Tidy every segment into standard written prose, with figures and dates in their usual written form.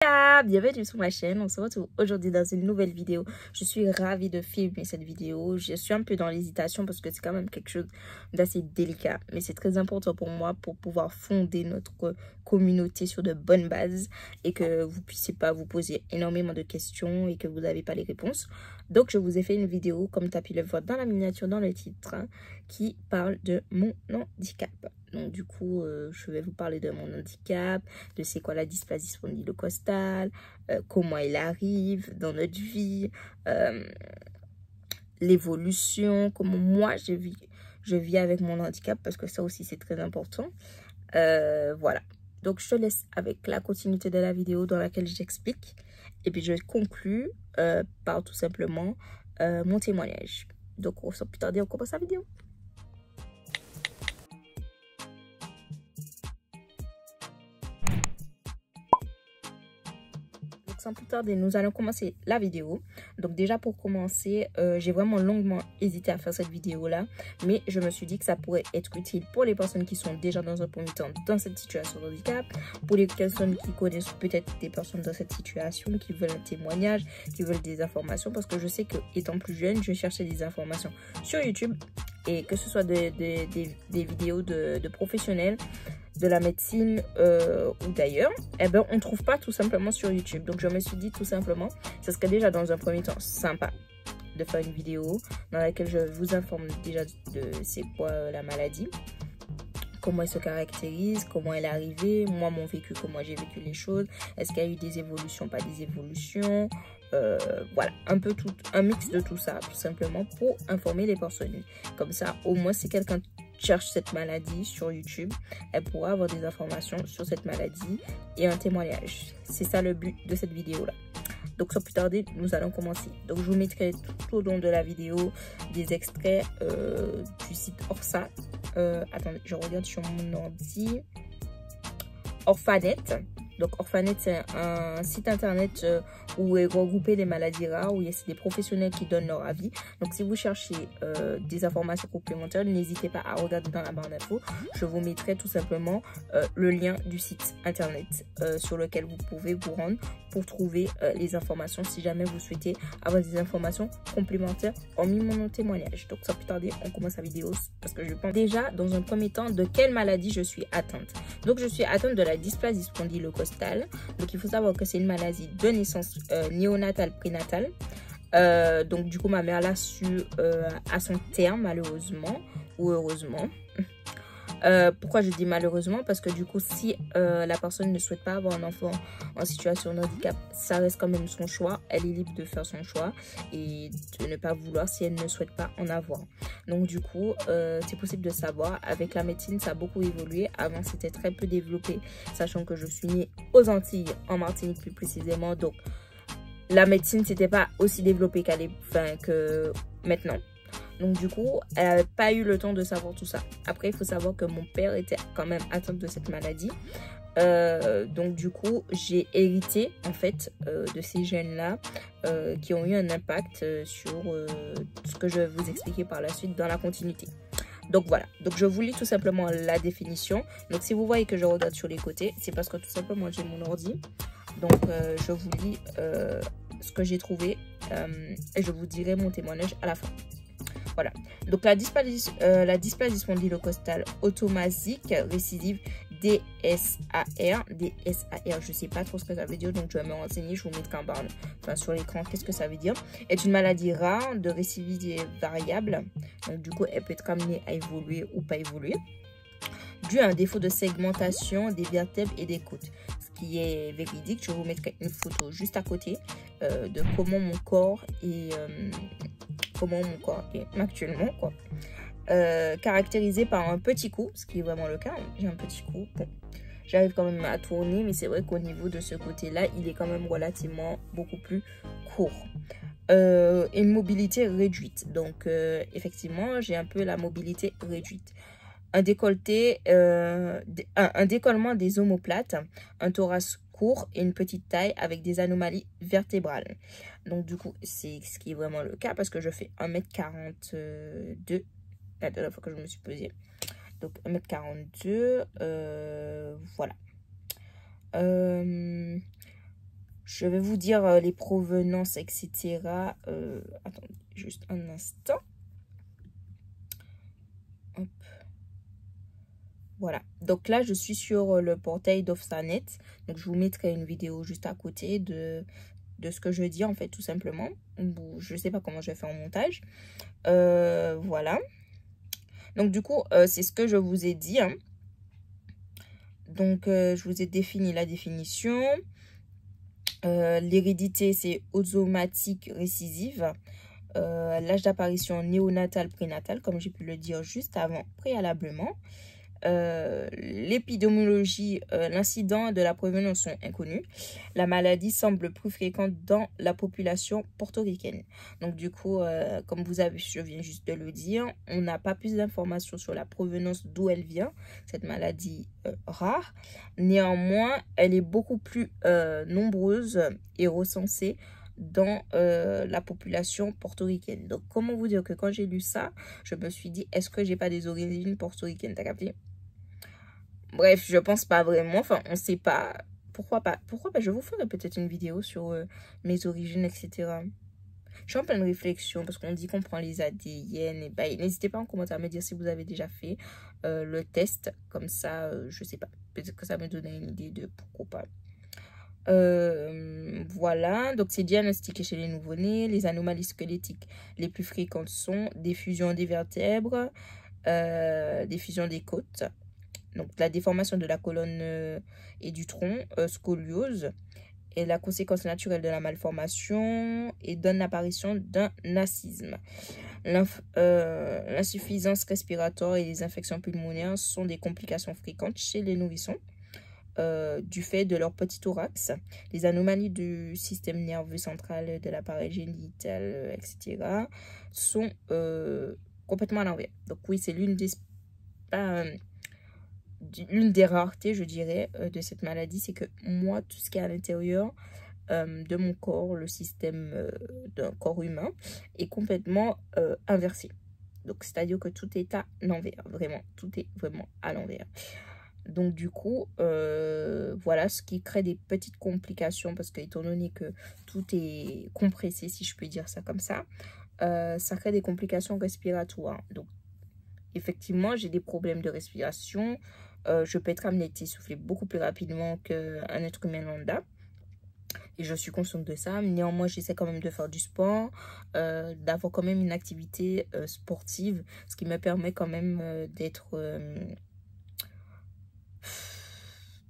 Bienvenue sur ma chaîne, on se retrouve aujourd'hui dans une nouvelle vidéo. Je suis ravie de filmer cette vidéo. Je suis un peu dans l'hésitation parce que c'est quand même quelque chose d'assez délicat. Mais c'est très important pour moi pour pouvoir fonder notre communauté sur de bonnes bases et que vous puissiez pas vous poser énormément de questions et que vous n'avez pas les réponses. Donc je vous ai fait une vidéo, comme tu as pu le voir dans la miniature, dans le titre, qui parle de mon handicap. Donc du coup, je vais vous parler de mon handicap, de c'est quoi la dysplasie spondylocostale, comment elle arrive dans notre vie, l'évolution, comment moi je vis avec mon handicap, parce que ça aussi c'est très important. Voilà. Donc je te laisse avec la continuité de la vidéo dans laquelle j'explique. Et puis je conclue par tout simplement mon témoignage. Donc sans plus tarder, on commence la vidéo. Sans plus tarder, nous allons commencer la vidéo. Donc déjà pour commencer, j'ai vraiment longuement hésité à faire cette vidéo là, mais je me suis dit que ça pourrait être utile pour les personnes qui sont déjà dans un premier temps dans cette situation de handicap, pour les personnes qui connaissent peut-être des personnes dans cette situation, qui veulent un témoignage, qui veulent des informations, parce que je sais que étant plus jeune, je cherchais des informations sur YouTube, et que ce soit des vidéos de professionnels de la médecine ou d'ailleurs, eh ben on trouve pas tout simplement sur YouTube. Donc je me suis dit tout simplement, ce serait déjà dans un premier temps sympa de faire une vidéo dans laquelle je vous informe déjà de c'est quoi la maladie, comment elle se caractérise, comment elle est arrivée, moi mon vécu, comment j'ai vécu les choses, est-ce qu'il y a eu des évolutions, pas des évolutions, voilà, un peu tout, un mix de tout ça, tout simplement pour informer les personnes. Comme ça, au moins si quelqu'un cherche cette maladie sur YouTube, elle pourra avoir des informations sur cette maladie et un témoignage. C'est ça le but de cette vidéo là. Donc sans plus tarder, nous allons commencer. Donc je vous mettrai tout au long de la vidéo des extraits du site Orsa. Attendez, je regarde sur mon ordi. Orphanet. Donc Orphanet, c'est un site internet où est regroupé les maladies rares, où il y a des professionnels qui donnent leur avis. Donc si vous cherchez des informations complémentaires, n'hésitez pas à regarder dans la barre d'infos. Je vous mettrai tout simplement le lien du site internet sur lequel vous pouvez vous rendre pour trouver les informations si jamais vous souhaitez avoir des informations complémentaires hormis mon témoignage. Donc sans plus tarder, on commence la vidéo parce que je pense déjà dans un premier temps de quelle maladie je suis atteinte. Donc je suis atteinte de la dysplasie spondylocostale. Donc il faut savoir que c'est une maladie de naissance néonatale, prénatale. Donc du coup ma mère l'a su à son terme malheureusement ou heureusement. Pourquoi je dis malheureusement? Parce que du coup si la personne ne souhaite pas avoir un enfant en situation de handicap, ça reste quand même son choix, elle est libre de faire son choix et de ne pas vouloir si elle ne souhaite pas en avoir. Donc du coup c'est possible de savoir, avec la médecine ça a beaucoup évolué. Avant c'était très peu développé, sachant que je suis née aux Antilles, en Martinique plus précisément, donc la médecine c'était pas aussi développé que maintenant. Donc du coup, elle n'avait pas eu le temps de savoir tout ça. Après, il faut savoir que mon père était quand même atteint de cette maladie. Donc du coup, j'ai hérité en fait de ces gènes-là qui ont eu un impact sur ce que je vais vous expliquer par la suite dans la continuité. Donc voilà, donc je vous lis tout simplement la définition. Donc si vous voyez que je regarde sur les côtés, c'est parce que tout simplement j'ai mon ordi. Donc je vous lis ce que j'ai trouvé et je vous dirai mon témoignage à la fin. Voilà, donc la dysplasie spondylocostale automasique récidive DSAR, je sais pas trop ce que ça veut dire, donc je vais me renseigner, je vous mettrai en barre, enfin sur l'écran, qu'est-ce que ça veut dire. Est une maladie rare de récidivité variable, donc du coup elle peut être amenée à évoluer ou pas évoluer, dû à un défaut de segmentation des vertèbres et des côtes, ce qui est véridique. Je vous mettrai une photo juste à côté de comment mon corps est actuellement, quoi. Caractérisé par un petit cou, ce qui est vraiment le cas. J'ai un petit cou, bon, j'arrive quand même à tourner, mais c'est vrai qu'au niveau de ce côté là il est quand même relativement beaucoup plus court. Une mobilité réduite, donc effectivement j'ai un peu la mobilité réduite. Un décolleté, un décollement des omoplates, un thorax court et une petite taille avec des anomalies vertébrales. Donc du coup c'est ce qui est vraiment le cas parce que je fais 1m42 la dernière fois que je me suis pesée. Donc 1m42, voilà. Je vais vous dire les provenances, etc. Attendez, juste un instant. Hop. Voilà. Donc là, je suis sur le portail d'Ofsanet. Donc, je vous mettrai une vidéo juste à côté de ce que je dis, en fait, tout simplement. Je ne sais pas comment je vais faire en montage. Voilà. Donc, du coup, c'est ce que je vous ai dit. Hein. Donc, je vous ai défini la définition. L'hérédité, c'est automatique récessive. L'âge d'apparition néonatal, prénatal, comme j'ai pu le dire juste avant, préalablement. L'épidémiologie, l'incident de la prévalence sont inconnus. La maladie semble plus fréquente dans la population portoricaine. Donc du coup, comme je viens juste de le dire, on n'a pas plus d'informations sur la provenance d'où elle vient, cette maladie rare. Néanmoins, elle est beaucoup plus nombreuse et recensée dans la population portoricaine. Donc comment vous dire que quand j'ai lu ça, je me suis dit, est-ce que j'ai pas des origines portoricaines? T'as capté? Bref, je pense pas vraiment. Enfin, on sait pas. Pourquoi pas? Pourquoi pas? Je vous ferai peut-être une vidéo sur mes origines, etc. Je suis en pleine réflexion parce qu'on dit qu'on prend les ADN. Et bah, n'hésitez pas en commentaire à me dire si vous avez déjà fait le test. Comme ça, je sais pas. Peut-être que ça me donne une idée de pourquoi pas. Voilà, donc c'est diagnostiqué chez les nouveau-nés. Les anomalies squelettiques les plus fréquentes sont des fusions des vertèbres, des fusions des côtes, donc la déformation de la colonne et du tronc, scoliose, est la conséquence naturelle de la malformation et donne l'apparition d'un nazisme. L'insuffisance respiratoire et les infections pulmonaires sont des complications fréquentes chez les nourrissons du fait de leur petit thorax. Les anomalies du système nerveux central, de l'appareil génital, etc. sont complètement à l'envers. Donc oui, c'est l'une des raretés, je dirais, de cette maladie, c'est que moi, tout ce qui est à l'intérieur de mon corps, le système d'un corps humain, est complètement inversé. Donc, c'est-à-dire que tout est à l'envers, vraiment, tout est vraiment à l'envers. Donc, du coup, voilà, ce qui crée des petites complications, parce que étant donné que tout est compressé, si je peux dire ça comme ça crée des complications respiratoires. Donc, effectivement, j'ai des problèmes de respiration. Je peux être amenée à essouffler beaucoup plus rapidement qu'un être humain lambda. Et je suis consciente de ça. Néanmoins, j'essaie quand même de faire du sport, d'avoir quand même une activité sportive, ce qui me permet quand même d'être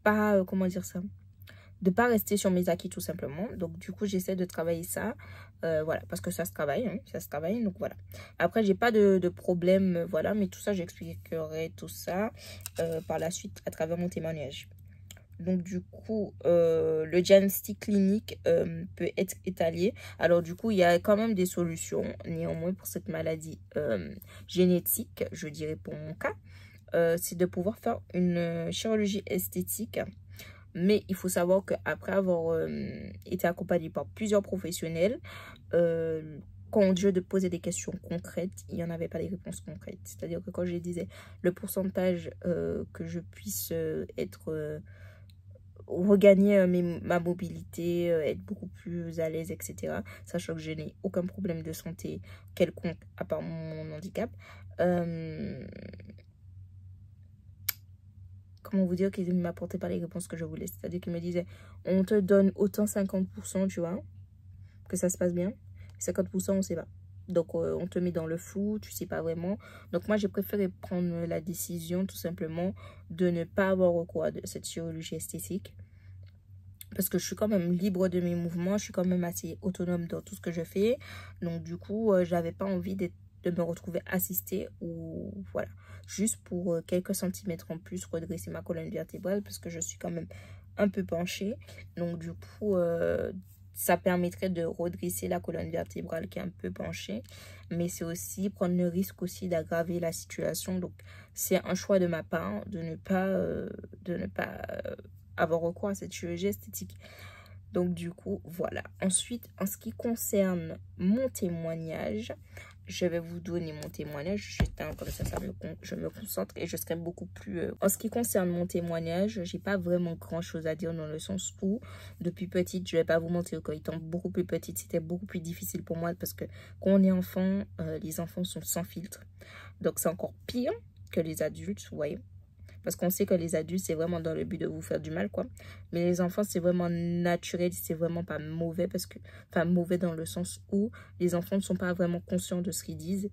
pas, comment dire ça, de pas rester sur mes acquis tout simplement. Donc du coup, j'essaie de travailler ça. Voilà, parce que ça se travaille, hein, ça se travaille, donc voilà. Après, j'ai pas de problème, voilà, mais tout ça, j'expliquerai tout ça par la suite à travers mon témoignage. Donc du coup, le diagnostic clinique peut être étalé. Alors du coup, il y a quand même des solutions, néanmoins pour cette maladie génétique, je dirais pour mon cas, c'est de pouvoir faire une chirurgie esthétique. Mais il faut savoir qu'après avoir été accompagné par plusieurs professionnels, quand je poser des questions concrètes, il n'y en avait pas des réponses concrètes. C'est-à-dire que quand je disais le pourcentage que je puisse regagner ma mobilité, être beaucoup plus à l'aise, etc. Sachant que je n'ai aucun problème de santé quelconque à part mon handicap. Comment vous dire qu'ils ne m'apportaient pas les réponses que je voulais. C'est-à-dire qu'ils me disaient, on te donne autant 50%, tu vois, que ça se passe bien. 50%, on ne sait pas. Donc, on te met dans le flou, tu ne sais pas vraiment. Donc, moi, j'ai préféré prendre la décision, tout simplement, de ne pas avoir recours à cette chirurgie esthétique. Parce que je suis quand même libre de mes mouvements. Je suis quand même assez autonome dans tout ce que je fais. Donc, du coup, j'avais pas envie de me retrouver assistée ou voilà. Juste pour quelques centimètres en plus, redresser ma colonne vertébrale parce que je suis quand même un peu penchée. Donc, du coup, ça permettrait de redresser la colonne vertébrale qui est un peu penchée. Mais c'est aussi prendre le risque aussi d'aggraver la situation. Donc, c'est un choix de ma part de ne pas avoir recours à cette chirurgie esthétique. Donc du coup, voilà. Ensuite, en ce qui concerne mon témoignage, je vais vous donner mon témoignage. J'éteins comme ça, je me concentre et je serai beaucoup plus... En ce qui concerne mon témoignage, j'ai pas vraiment grand chose à dire dans le sens où, depuis petite, je vais pas vous mentir, quand étant beaucoup plus petite, c'était beaucoup plus difficile pour moi parce que quand on est enfant, les enfants sont sans filtre. Donc c'est encore pire que les adultes, vous voyez. Parce qu'on sait que les adultes, c'est vraiment dans le but de vous faire du mal, quoi. Mais les enfants, c'est vraiment naturel, c'est vraiment pas mauvais parce que... Enfin, mauvais dans le sens où les enfants ne sont pas vraiment conscients de ce qu'ils disent.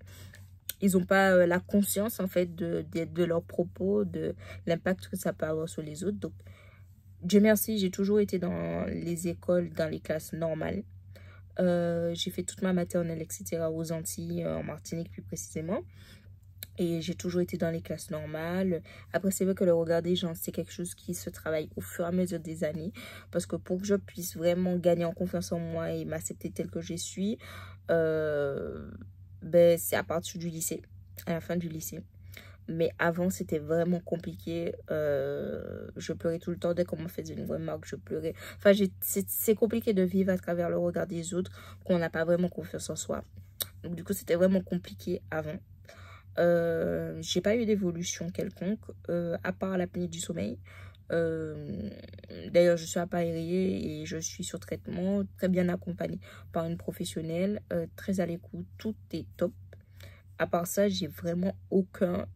Ils n'ont pas la conscience, en fait, de leurs propos, de l'impact que ça peut avoir sur les autres. Donc, Dieu merci, j'ai toujours été dans les écoles, dans les classes normales. J'ai fait toute ma maternelle, etc. aux Antilles, en Martinique plus précisément. Et j'ai toujours été dans les classes normales. Après, c'est vrai que le regard des gens, c'est quelque chose qui se travaille au fur et à mesure des années. Parce que pour que je puisse vraiment gagner en confiance en moi et m'accepter tel que je suis, ben, c'est à partir du lycée, à la fin du lycée. Mais avant, c'était vraiment compliqué. Je pleurais tout le temps. Dès qu'on me faisait une remarque, je pleurais. Enfin, c'est compliqué de vivre à travers le regard des autres qu'on n'a pas vraiment confiance en soi. Donc, du coup, c'était vraiment compliqué avant. J'ai pas eu d'évolution quelconque à part l'apnée du sommeil. D'ailleurs, je suis appareillée et je suis sur traitement, très bien accompagnée par une professionnelle, très à l'écoute, tout est top. À part ça, j'ai vraiment aucun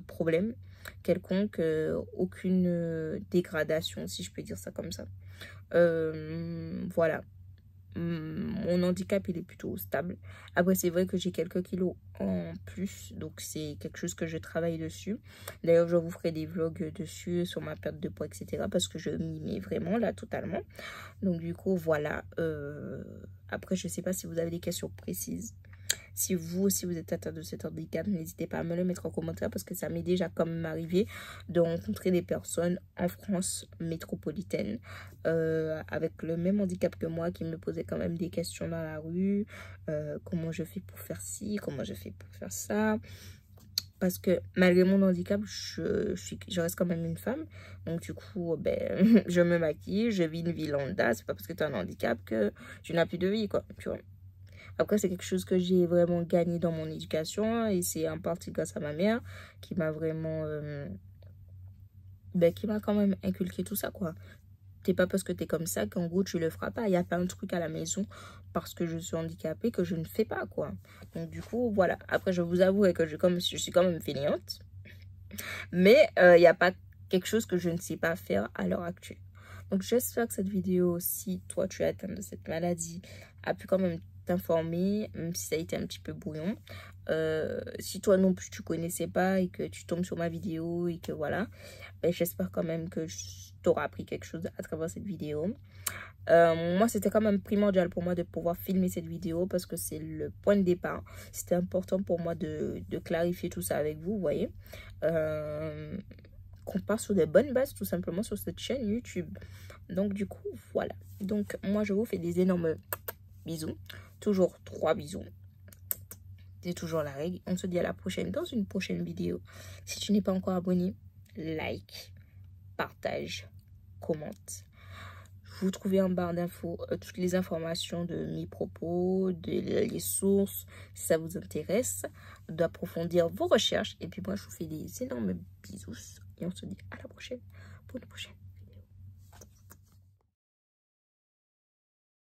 problème quelconque, aucune dégradation, si je peux dire ça comme ça. Voilà. Mon handicap, il est plutôt stable. Après, c'est vrai que j'ai quelques kilos en plus, donc c'est quelque chose que je travaille dessus. D'ailleurs, je vous ferai des vlogs dessus sur ma perte de poids, etc. parce que je m'y mets vraiment là, totalement. Donc du coup, voilà. Après, je sais pas si vous avez des questions précises. Si vous aussi vous êtes atteint de cet handicap, n'hésitez pas à me le mettre en commentaire parce que ça m'est déjà quand même arrivé de rencontrer des personnes en France métropolitaine avec le même handicap que moi qui me posaient quand même des questions dans la rue. Comment je fais pour faire ci, comment je fais pour faire ça. Parce que malgré mon handicap, je reste quand même une femme. Donc du coup, ben, je me maquille, je vis une vie lambda. C'est pas parce que tu as un handicap que tu n'as plus de vie, quoi. Tu vois. Après, c'est quelque chose que j'ai vraiment gagné dans mon éducation. Et c'est en partie grâce à ma mère qui m'a vraiment... qui m'a quand même inculqué tout ça, quoi. C'est pas parce que t'es comme ça qu'en gros, tu le feras pas. Il y a plein de trucs à la maison parce que je suis handicapée que je ne fais pas, quoi. Donc, du coup, voilà. Après, je vous avoue que je suis quand même fainéante. Mais il n'y a pas quelque chose que je ne sais pas faire à l'heure actuelle. Donc, j'espère que cette vidéo, si toi, tu es atteint de cette maladie, a pu quand même t'informer, même si ça a été un petit peu brouillon. Si toi non plus, tu connaissais pas et que tu tombes sur ma vidéo et que voilà, ben, j'espère quand même que tu auras appris quelque chose à travers cette vidéo. Moi, c'était quand même primordial pour moi de pouvoir filmer cette vidéo parce que c'est le point de départ. C'était important pour moi de clarifier tout ça avec vous, vous voyez. Qu'on part sur des bonnes bases tout simplement sur cette chaîne YouTube. Donc du coup, voilà. Donc moi, je vous fais des énormes bisous. Toujours 3 bisous. C'est toujours la règle. On se dit à la prochaine dans une prochaine vidéo. Si tu n'es pas encore abonné, like, partage, commente. Vous trouvez en barre d'infos toutes les informations de mes propos, les sources, si ça vous intéresse, d'approfondir vos recherches. Et puis moi, je vous fais des énormes bisous et on se dit à la prochaine pour une prochaine.